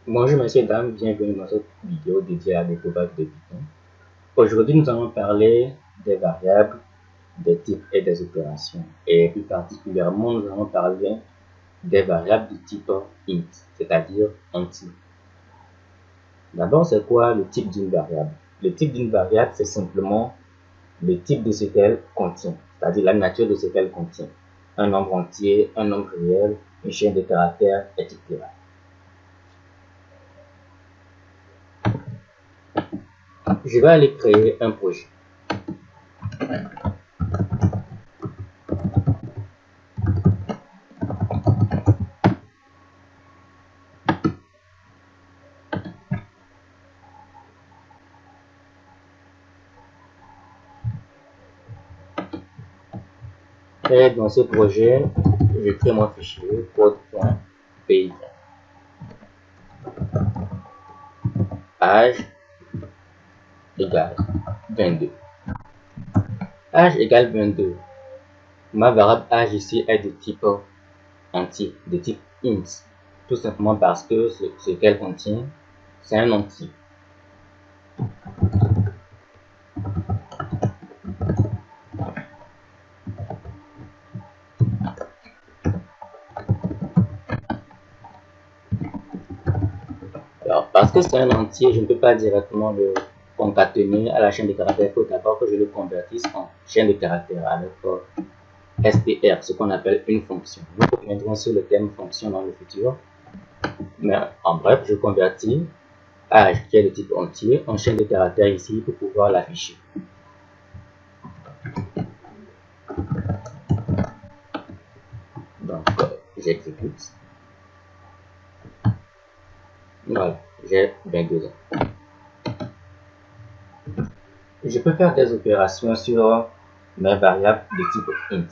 Bonjour messieurs et dames, bienvenue dans cette vidéo dédiée à la découverte de Python. Aujourd'hui nous allons parler des variables, des types et des opérations. Et plus particulièrement nous allons parler des variables du type int, c'est-à-dire entier. D'abord, c'est quoi le type d'une variable? Le type d'une variable, c'est simplement le type de ce qu'elle contient, c'est-à-dire la nature de ce qu'elle contient. Un nombre entier, un nombre réel, une chaîne de caractères, etc. Je vais aller créer un projet. Et dans ce projet, je crée mon fichier code.py. Âge égale 22. Âge égale 22. Ma variable âge ici est de type entier, de type int. Tout simplement parce que ce qu'elle contient, c'est un entier. Alors, parce que c'est un entier, je ne peux pas directement le concaténer à la chaîne de caractères. Il faut d'abord que je le convertisse en chaîne de caractères avec str, ce qu'on appelle une fonction. Nous reviendrons sur le terme fonction dans le futur. Mais en bref, je convertis âge qui est de type entier en chaîne de caractères ici pour pouvoir l'afficher. Donc, j'exécute. Voilà, j'ai 22 ans. Je peux faire des opérations sur mes variables de type int.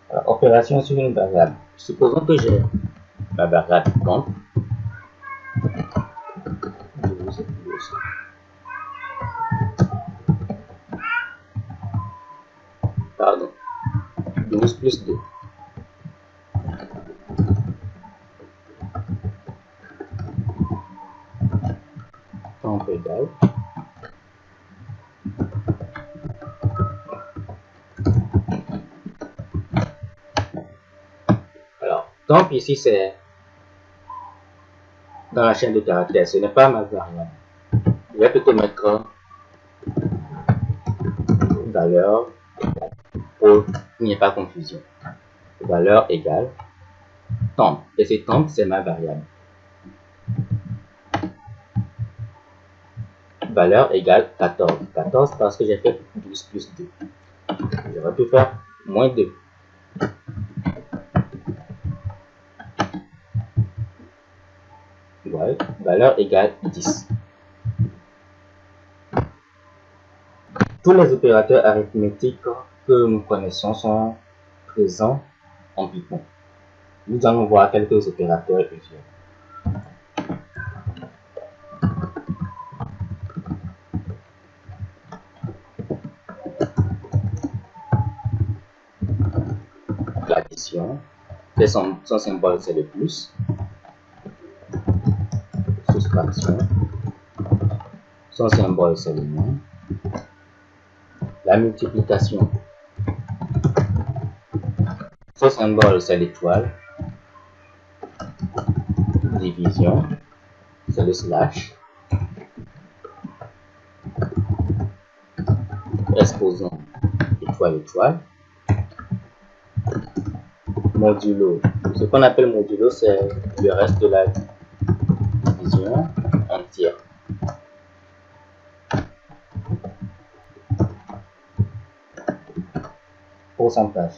Alors, opération sur une variable. Supposons que j'ai ma variable temp. Pardon. 12 plus 2. Temp égale. Alors, temp ici c'est dans la chaîne de caractères, ce n'est pas ma variable. Je vais plutôt mettre une valeur pour qu'il n'y ait pas confusion. Valeur égale temp. Et ce temp, c'est ma variable. Valeur égale 14. 14 parce que j'ai fait 12 plus 2. J'aurais pu faire moins 2. Ouais, valeur égale 10. Tous les opérateurs arithmétiques que nous connaissons sont présents en Python. Nous allons voir quelques opérateurs usuels. L'addition, son symbole c'est le plus. Soustraction, son symbole c'est le moins. La multiplication, son symbole c'est l'étoile. Division, c'est le slash. Exposant, étoile, étoile. Modulo, ce qu'on appelle modulo, c'est le reste de la division entière. Pourcentage.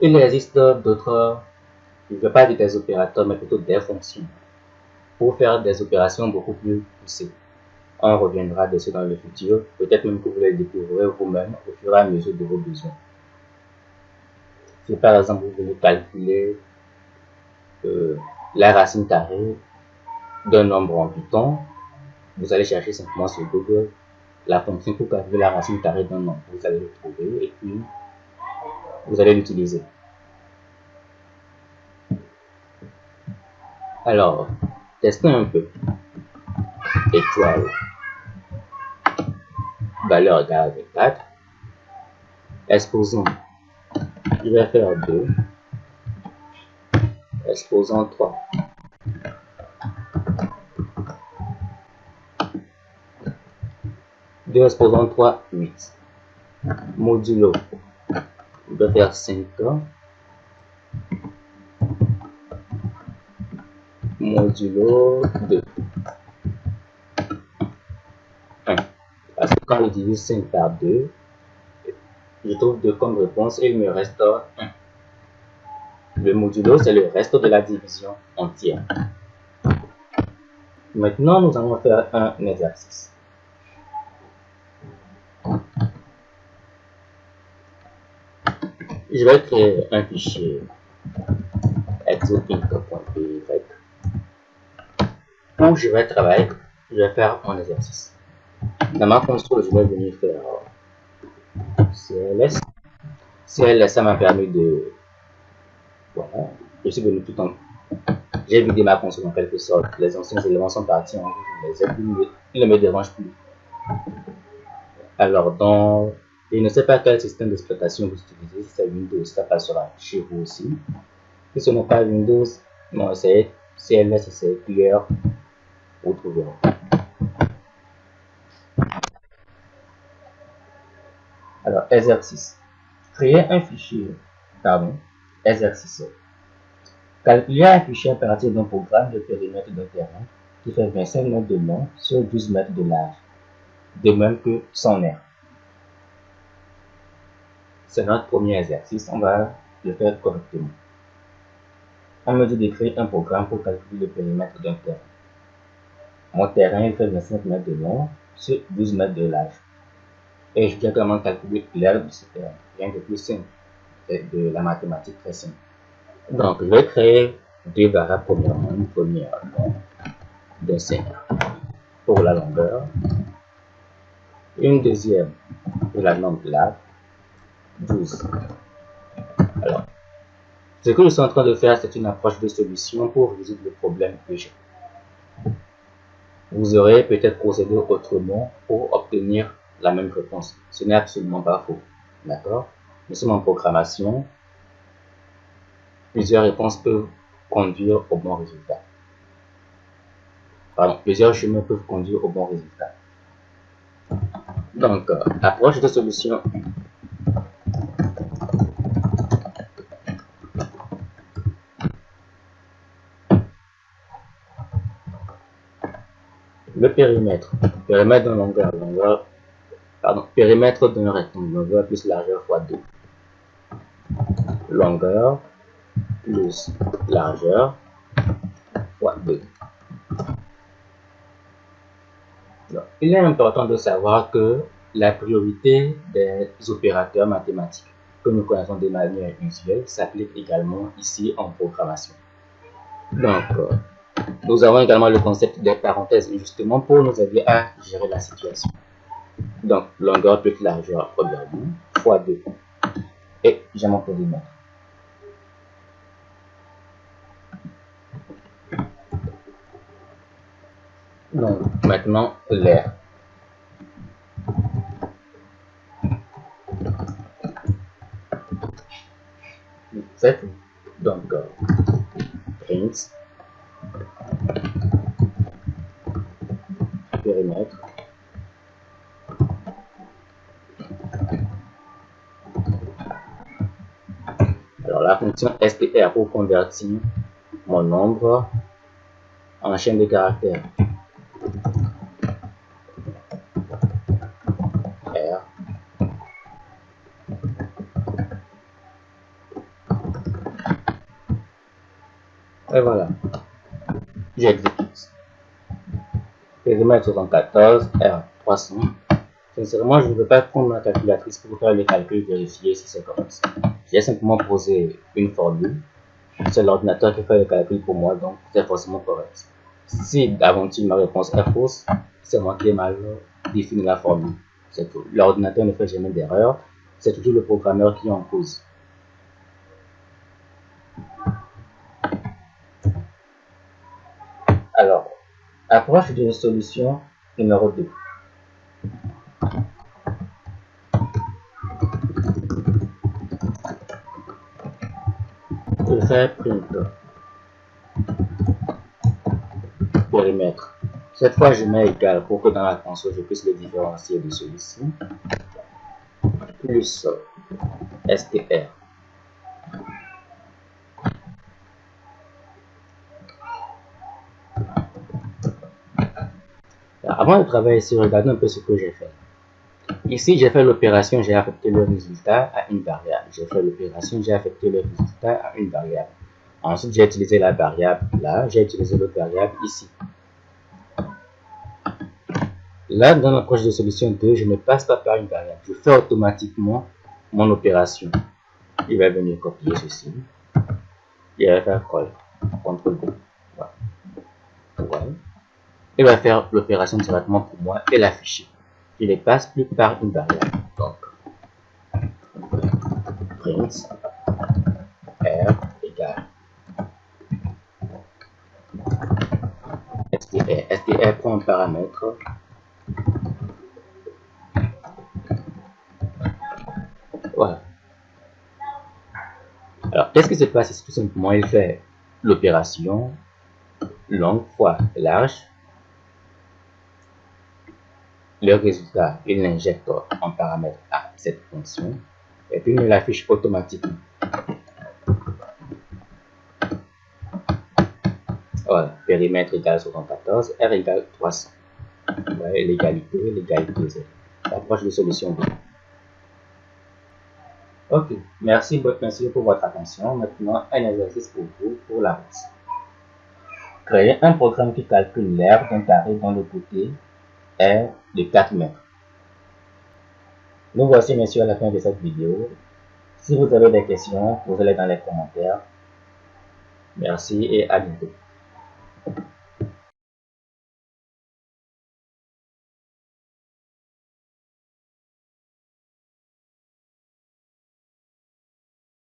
Il existe d'autres, je ne vais pas dire des opérateurs, mais plutôt des fonctions, pour faire des opérations beaucoup plus poussées. On reviendra dessus dans le futur, peut-être même que vous les découvrirez vous-même au fur et à mesure de vos besoins. Si par exemple vous voulez calculer la racine carrée d'un nombre en Python, vous allez chercher simplement sur Google la fonction pour calculer la racine carrée d'un nombre. Vous allez le trouver et puis vous allez l'utiliser. Alors, testons un peu. Étoile, valeur égale à 24. Exposant, je vais faire 2. Exposant 3. Deux exposant 3, 8. Modulo, je vais faire 5. Modulo 2. 1. Parce que quand je divise 5 par 2, je trouve 2 comme réponse et il me reste 1. Le modulo, c'est le reste de la division entière. Maintenant, nous allons faire un exercice. Je vais créer un fichier exoinc.py où je vais travailler, je vais faire mon exercice. Dans ma console, je vais venir faire CLS. CLS, ça m'a permis de... Voilà, je suis venu tout en... J'ai vidé ma console en quelque sorte. Les anciens éléments sont partis en rouge, ils ne me dérangent plus. Alors, je ne sais pas quel système d'exploitation vous utilisez. Si c'est Windows, ça passera chez vous aussi. Si ce n'est pas Windows, non, c'est CLS, c'est Clear. Vous trouverez. Alors, exercice. Créer un fichier, exercice. Calculer un fichier à partir d'un programme de périmètre d'un terrain qui fait 25 mètres de long sur 12 mètres de large, de même que son aire. C'est notre premier exercice, on va le faire correctement. On me dit de créer un programme pour calculer le périmètre d'un terrain. Mon terrain il fait 25 mètres de long sur 12 mètres de large. Et je dois également calculer l'aire de ce terrain, rien de plus simple, c'est de la mathématique très simple. Donc, je vais créer deux variables. Premièrement, une première d'un seigneur pour la longueur, une deuxième pour la norme large, 12. Alors, ce que je suis en train de faire, c'est une approche de solution pour résoudre le problème que j'ai. Vous aurez peut-être procédé autrement pour obtenir la même réponse. Ce n'est absolument pas faux. D'accord? Nous sommes en programmation. Plusieurs réponses peuvent conduire au bon résultat. Pardon, plusieurs chemins peuvent conduire au bon résultat. Donc, approche de solution. Le périmètre d'un longueur, périmètre d'un rectangle, longueur plus largeur fois 2. Longueur plus largeur fois 2. Donc, il est important de savoir que la priorité des opérateurs mathématiques que nous connaissons de manière usuelle s'applique également ici en programmation. Donc, nous avons également le concept des parenthèses justement pour nous aider à gérer la situation. Donc, longueur plus largeur premièrement fois 2. Et j'ai mon périmètre. Donc, maintenant, l'aire. C'est tout. Donc, print périmètre. Alors, la fonction str pour convertir mon nombre en chaîne de caractères. R. Et voilà. J'exécute. Périmètre 74, R 300. Sincèrement, je ne veux pas prendre ma calculatrice pour faire les calculs, vérifier si c'est correct. j'ai simplement posé une formule. C'est l'ordinateur qui fait le calcul pour moi, donc c'est forcément correct. Si d'aventure ma réponse est fausse, c'est moi qui ai mal défini la formule. C'est tout. L'ordinateur ne fait jamais d'erreur, c'est toujours le programmeur qui est en cause. Alors, approche d'une solution numéro 2. Je fais print périmètre. Cette fois, je mets égal pour que dans la console, je puisse le différencier de celui-ci. Plus str. Alors, avant de travailler ici, regardez un peu ce que j'ai fait. Ici, j'ai fait l'opération, j'ai affecté le résultat à une variable. J'ai fait l'opération, j'ai affecté le résultat à une variable. Ensuite, j'ai utilisé la variable là, j'ai utilisé l'autre variable ici. Là, dans l'approche de solution 2, je ne passe pas par une variable. Je fais automatiquement mon opération. Il va venir copier ceci. Il va faire call. CTRL-V. Voilà. Voilà. Il va faire l'opération directement pour moi et l'afficher. Je ne passe plus par une variable. Donc, print r égale str. Str prend un paramètre. Voilà. Alors, qu'est-ce qui se passe ici? Tout simplement, il fait l'opération longue fois large. Le résultat, il l'injecte en paramètre à cette fonction et puis il l'affiche automatiquement. Voilà, périmètre égale 74, R égale 300. Voilà, l'égalité, c'est l'approche de solution 2. Ok, merci pour votre attention. Maintenant, un exercice pour vous, pour la route. Créer un programme qui calcule l'aire d'un carré dont le côté est de 4 mètres. Nous voici, messieurs, à la fin de cette vidéo. Si vous avez des questions, posez-les dans les commentaires. Merci et à bientôt.